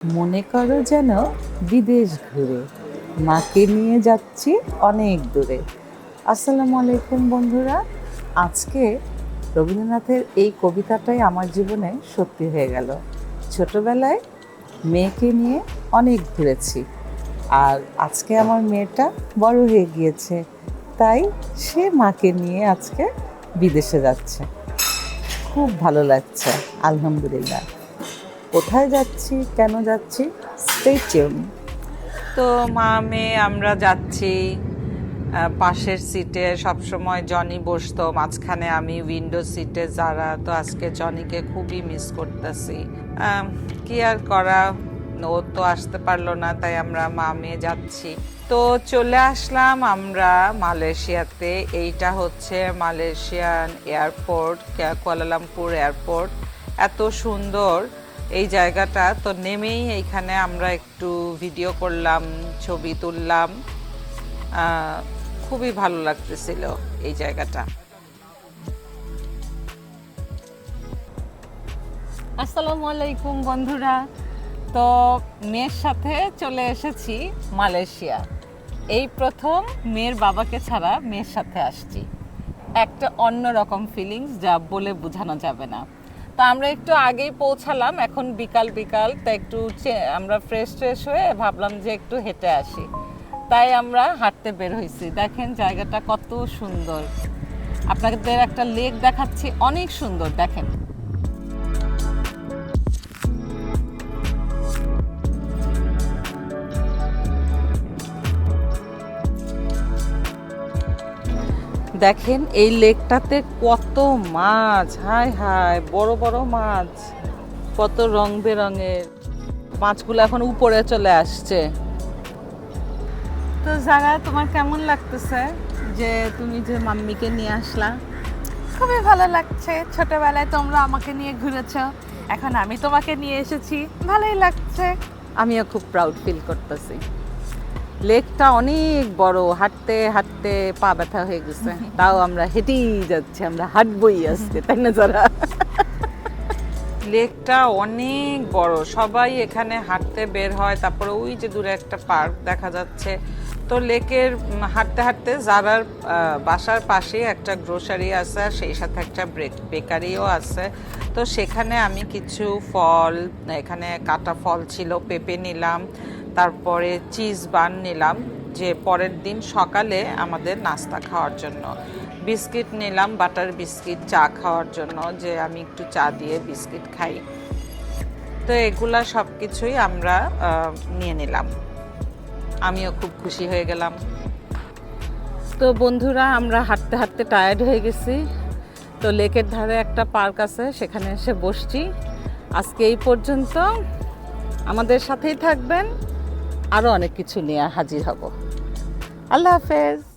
মনে করো যেন বিদেশ ঘুরে মাকে নিয়ে যাচ্ছি অনেক দূরে। আসসালামু আলাইকুম বন্ধুরা, আজকে রবীন্দ্রনাথের এই কবিতাটাই আমার জীবনে সত্যি হয়ে গেল। ছোটবেলায় মেয়েকে নিয়ে অনেক ঘুরেছি, আর আজকে আমার মেয়েটা বড় হয়ে গিয়েছে, তাই সে মাকে নিয়ে আজকে বিদেশে যাচ্ছে। খুব ভালো লাগছে, আলহামদুলিল্লাহ। কোথায় যাচ্ছি, কেন যাচ্ছি, স্টে টিউন। তো মা মেয়ে আমরা যাচ্ছি। পাশের সিটে সবসময় জনি বসতো, মাঝখানে আমি উইন্ডো সিটে। যারা তো আজকে জনিকে খুবই মিস করতেছি। কি আর করা, ও তো আসতে পারলো না, তাই আমরা মা মেয়ে যাচ্ছি। তো চলে আসলাম আমরা মালয়েশিয়াতে। এইটা হচ্ছে মালয়েশিয়ান এয়ারপোর্ট, কুয়ালালামপুর এয়ারপোর্ট। এত সুন্দর এই জায়গাটা। তো নেমেই এইখানে আমরা একটু ভিডিও করলাম, ছবি তুললাম। খুবই ভালো লাগতেছিল এই জায়গাটা। আসসালামু আলাইকুম বন্ধুরা। তো মেয়ের সাথে চলে এসেছি মালয়েশিয়া। এই প্রথম মেয়ের বাবাকে ছাড়া মেয়ের সাথে আসছি। একটা অন্যরকম ফিলিংস যা বলে বোঝানো যাবে না। তো আমরা একটু আগেই পৌঁছালাম, এখন বিকাল বিকাল, তাই একটু আমরা ফ্রেশ হয়ে ভাবলাম যে একটু হেঁটে আসি, তাই আমরা হাঁটতে বের হয়েছি। দেখেন জায়গাটা কত সুন্দর। আপনাদের একটা লেক দেখাচ্ছি, অনেক সুন্দর। দেখেন দেখেন এই লেকটাতে কত মাছ, হায় হায়, বড় বড় মাছ, কত রং বেরঙের মাছগুলো এখন উপরে চলে আসছে। তো জায়গা তোমার কেমন লাগতেছে যে তুমি যে মাম্মিকে নিয়ে আসলা? খুবই ভালো লাগছে। ছোটবেলায় তোমরা আমাকে নিয়ে ঘুরেছো, এখন আমি তোমাকে নিয়ে এসেছি, ভালোই লাগছে। আমিও খুব প্রাউড ফিল করতেছি। লেকটা অনেক বড়, হাঁটতে হাঁটতে পা ব্যথা হয়ে গেছে, তাও আমরা হেঁটেই যাচ্ছি, আমরা হাঁটবই আজকে, তাই না যারা? লেকটা অনেক বড়, সবাই এখানে হাঁটতে বের হয়। তারপরে ওই যে দূরে একটা পার্ক দেখা যাচ্ছে। তো লেকের হাঁটতে হাঁটতে যারার বাসার পাশে একটা গ্রোসারি আছে, সেই সাথে একটা বেকারিও আছে। তো সেখানে আমি কিছু ফল, এখানে কাটা ফল ছিল, পেঁপে নিলাম, তারপরে চিজ বান নিলাম, যে পরের দিন সকালে আমাদের নাস্তা খাওয়ার জন্য। বিস্কিট নিলাম, বাটার বিস্কিট, চা খাওয়ার জন্য, যে আমি একটু চা দিয়ে বিস্কিট খাই। তো এগুলা সব কিছুই আমরা নিয়ে নিলাম। আমিও খুব খুশি হয়ে গেলাম। তো বন্ধুরা, আমরা হাঁটতে হাঁটতে টায়ার্ড হয়ে গেছি। তো লেকের ধারে একটা পার্ক আছে, সেখানে এসে বসছি। আজকে এই পর্যন্ত। আমাদের সাথেই থাকবেন, আরও অনেক কিছু নিয়ে হাজির হব। আল্লাহ হাফেজ।